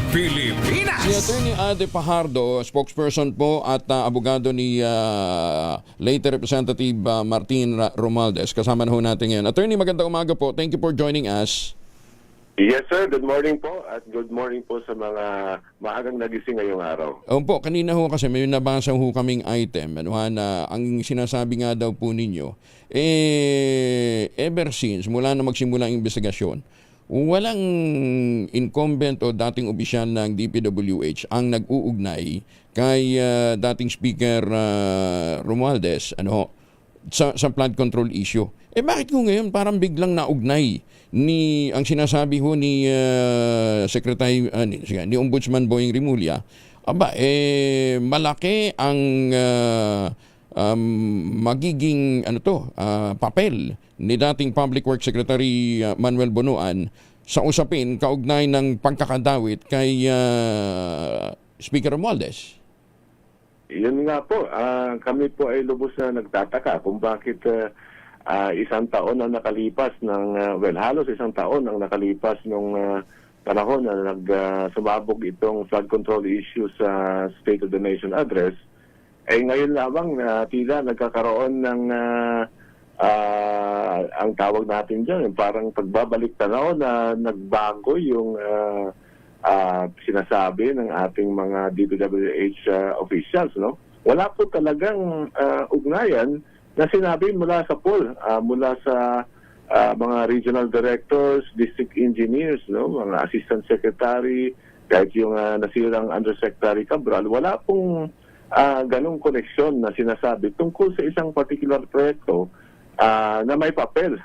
Pilipinas. Si Attorney Ade Pajardo, spokesperson po at abogado ni late Representative Martin Romualdez. Kasama na ho natin ngayon. Attorney, magandang umaga po. Thank you for joining us. Yes sir, good morning po at good morning po sa mga maagang nagising ngayong araw. Po, kanina ho kasi may nabasa ho kaming item na ang sinasabi nga daw po ninyo, ever since, mula na magsimula ang investigasyon, walang incumbent o dating opisyal ng DPWH ang nag-uugnay kay dating Speaker Romualdez sa flood control issue. Bakit ko ngayon parang biglang naugnay ang sinasabi ho ni Secretary ni Ombudsman Boying Rimulya? Malaki ang magiging papel ni dating Public Works Secretary Manuel Bonoan sa usapin kaugnay ng pagkakadawit kay Speaker Romualdez. Yun nga po, kami po ay lubos na nagtataka kung bakit isang taon ang nakalipas halos isang taon ang nakalipas nung panahon na sumabog itong flood control issue sa State of the Nation address, ngayon lamang tila nagkakaroon ng ang tawag natin dyan, parang pagbabalik tanaw na nagbago yung sinasabi ng ating mga DPWH officials. No? Wala po talagang ugnayan na sinabi mula sa pool, mula sa mga regional directors, district engineers, mga assistant secretary, kahit yung nasirang undersecretary Cabral, wala pong ganong koneksyon na sinasabi tungkol sa isang particular proyekto na may papel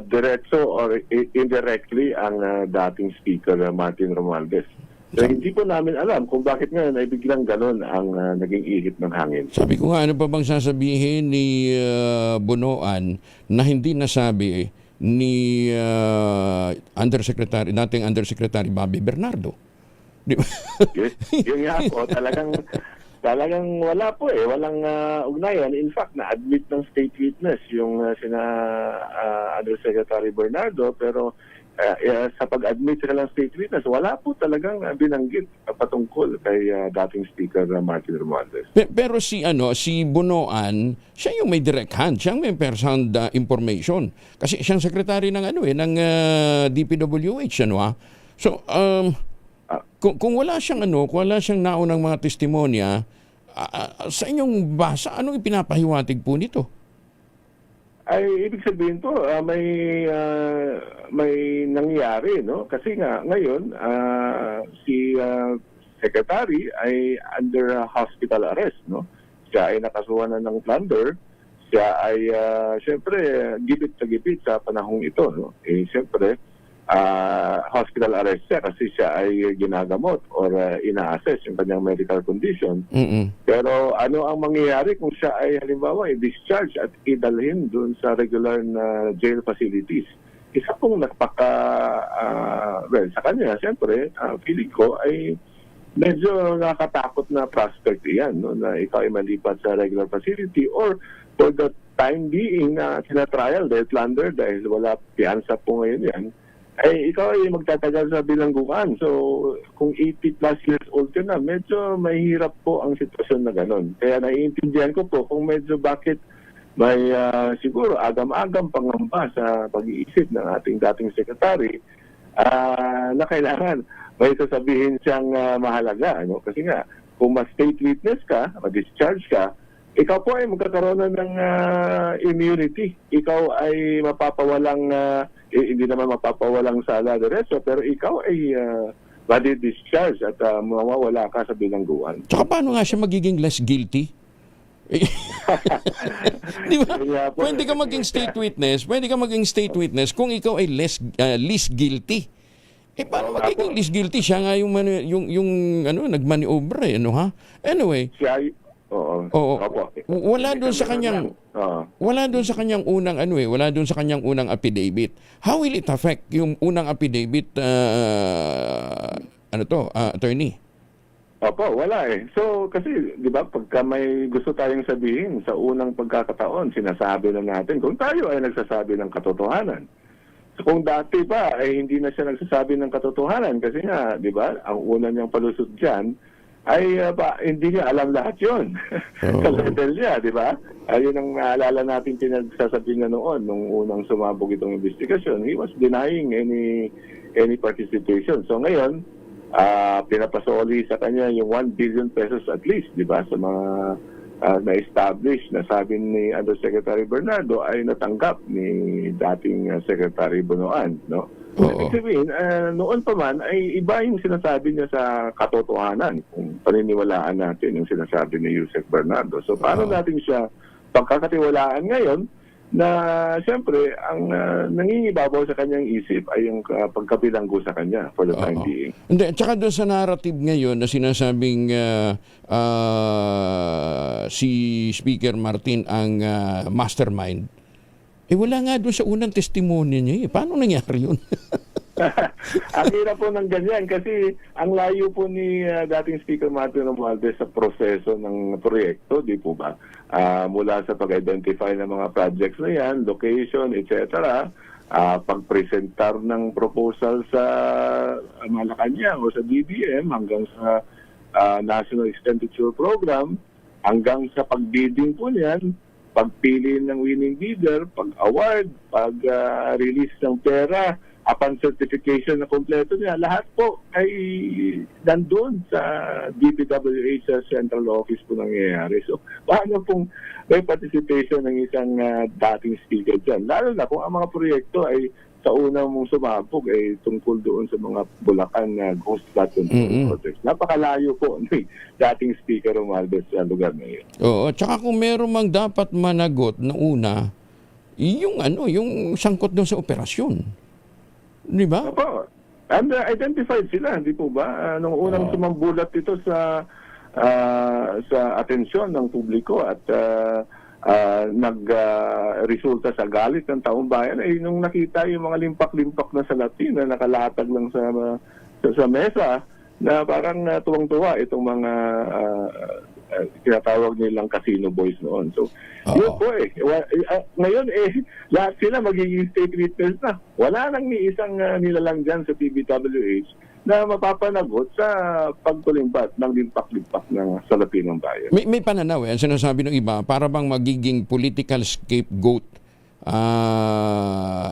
diretso or indirectly ang dating Speaker Martin Romualdez. So, hindi po namin alam kung bakit ngayon ay biglang ganon ang naging ihip ng hangin. Sabi ko nga, ano pa bang sasabihin ni Bonoan na hindi nasabi ni dating Undersecretary Bobby Bernardo? Di ba? Yes, yun nga po, talagang wala po walang ugnayan. In fact, na-admit ng state witness yung sina Undersecretary Bernardo, pero sa pag-admit sila ng state witness, wala po talagang binanggit patungkol kay dating Speaker Martin Romualdez. Pero si Bonoan, siya yung may direct hand, siya yung may first-hand information. Kasi siyang secretary ng ng DPWH, So, kung wala siyang wala siyang naunang mga testimonya, sa inyong basa, anong ipinapahiwatig po nito? Ay ibig sabihin po may nangyari, no? Kasi nga ngayon si secretary ay under hospital arrest, no? Siya ay nakasuhan na ng plunder. Siya ay syempre gipit na gipit sa panahong ito, no? Syempre hospital arrest siya kasi siya ay ginagamot or ina-assess yung kanyang medical condition. Pero ano ang mangyayari kung siya ay halimbawa i-discharge at idalhin dun sa regular na jail facilities? Isa pong sa kanya, siyempre, feeling ko ay medyo nakatakot na prospect iyan, no? Na ikaw ay malipat sa regular facility or for the time being na sinatrial dahil plunder, dahil wala piyansa po ngayon yan, ay ikaw ay magtatagal sa bilangguan. So, kung 80 plus years old ka na, medyo mahirap po ang sitwasyon na gano'n. Kaya naiintindihan ko po kung medyo bakit may siguro agam-agam pangamba sa pag-iisip ng ating dating secretary na kailangan may sasabihin siyang mahalaga. Kasi nga, kung ma-state witness ka, ma-discharge ka, ikaw po ay magkakaroon ng immunity. Ikaw ay mapapawalang hindi naman mapapawalang sala derecho, pero ikaw ay madi-discharge at mawawala ka sa bilangguan. Tsaka paano nga siya magiging less guilty? Di ba? Pwede ka maging state witness kung ikaw ay least guilty. Paano magiging least guilty? Siya nga yung nagmaniobre, Anyway, Oo. Wala doon sa kanyang unang affidavit. How will it affect yung unang affidavit attorney? Opo, wala So, kasi, di ba, pagka may gusto tayong sabihin sa unang pagkakataon, sinasabi na natin kung tayo ay nagsasabi ng katotohanan. kung dati pa ay hindi na siya nagsasabi ng katotohanan kasi nga, di ba, ang una niyang palusot diyan ay hindi niya alam lahat 'yon. Sa level niya, di ba? Ayun ang naalala natin pinagsasabi niya noon nung unang sumabog itong investigasyon. He was denying any participation. So ngayon, pinapasoli sa kanya yung 1 billion pesos at least, di ba, sa mga na-establish na sabi ni Undersecretary Bernardo ay natanggap ni dating Secretary Bonoan, no? Ibig sabihin, noon pa man ay iba yung sinasabi niya sa katotohanan kung paniniwalaan natin yung sinasabi ni Yusek Bernardo. So paano natin siya pagkakatiwalaan ngayon na siyempre ang nangingibabaw sa kanyang isip ay yung pagkabilanggo sa kanya for the time being. Hindi, tsaka doon sa narrative ngayon na sinasabing si Speaker Martin ang mastermind, wala nga doon sa unang testimonya niya. Paano nangyari yun? Ang hirap po ng ganyan kasi ang layo po ni dating Speaker Martin Romualdez sa proseso ng proyekto, di po ba? Mula sa pag-identify ng mga projects na yan, location, etc., pag-presentar ng proposal sa Malacanang o sa DBM hanggang sa National Expenditure Program, hanggang sa pag-bidding po niyan, pagpili ng winning bidder, pag-award, pag-release ng pera, upon certification na kompleto niya, lahat po ay nandun sa DPWH sa central office po nangyayari. So, paano pong may participation ng isang dating speaker dyan? Lalo na kung ang mga proyekto ay sa una mong sumabog ay tungkol doon sa mga Bulacan na ghost flood control projects. Napakalayo po ni dating Speaker Romualdez sa lugar na yun. Oo, tsaka kung meron mang dapat managot na una, yung sangkot doon sa operasyon. Di ba? Opo. And identified sila, di po ba? Nung unang sumambulat ito sa atensyon ng publiko at nag-resulta sa galit ng taong bayan ay nung nakita yung mga limpak-limpak na salatin na nakalatag lang sa mesa na parang tuwang-tuwa itong mga tinatawag nilang casino boys noon. So, yun po ngayon lahat sila magiging state witness na. Wala nang ni isang nilalang dyan sa PBWH na mapapanagot sa pagtulimbat ng limpak-limpak ng salapi ng bayan. May pananaw ang sinasabi ng iba, para bang magiging political scapegoat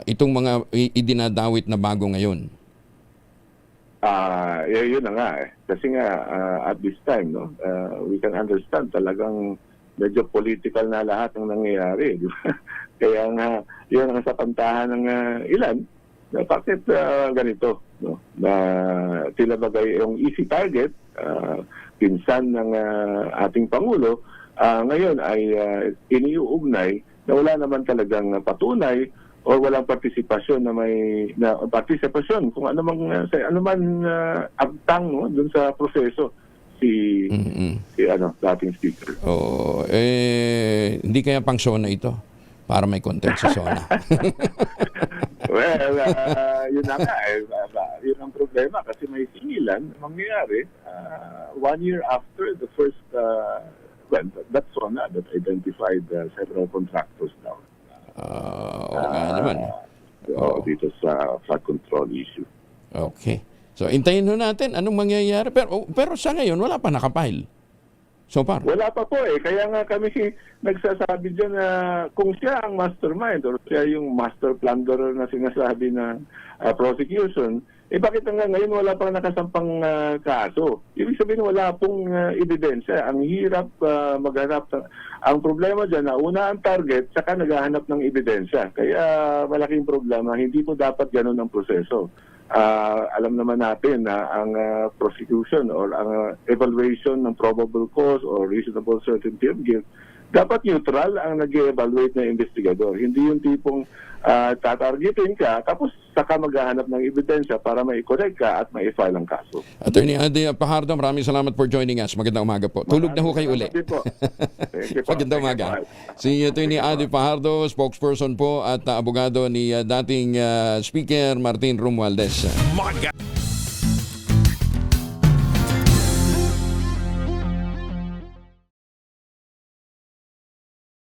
itong mga idinadawit na bago ngayon. Yun na nga Kasi nga, at this time, no, we can understand talagang medyo political na lahat ng nangyayari. Di ba? Kaya nga, yun ang sapantahan ng ilan. Na bakit ganito? No? Na tila bagay yung easy target, pinsan ng ating Pangulo, ngayon ay iniuugnay na wala naman talagang patunay o walang partisipasyon partisipasyon kung anumang agtang dun sa proseso si dating speaker. Hindi kaya pang SONA ito para may content sa SONA. Well, yun na nga yun ang problema kasi may singilan mangyayari 1 year after the first that's SONA that identified several contractors now. Naman. Dito sa flood control issue. Okay. So, intayin natin anong mangyayari. Pero sa ngayon, wala pa nakapile. So far. Wala pa po Kaya nga kami nagsasabi dyan na kung siya ang mastermind or siya yung master plunderer na sinasabi na prosecution, bakit hanggang ngayon wala pang nakasampang kaso? Ibig sabihin wala pong ebidensya. Ang hirap maghanap. Ang problema dyan, una ang target, saka naghahanap ng ebidensya. Kaya malaking problema, hindi po dapat ganun ang proseso. Alam naman natin na ang prosecution or ang evaluation ng probable cause or reasonable certainty of guilt, dapat neutral ang nag-evaluate na investigador. Hindi yung tipong tatargetin ka tapos saka maghahanap ng ebidensya para mai-correct ka at mai-file ang kaso. Attorney Ady Fajardo, maraming salamat for joining us. Magandang umaga po. Tulog na ho kayo uli. Magandang umaga. Si Attorney Ady Fajardo, spokesperson po at abogado ni dating Speaker Martin Romualdez.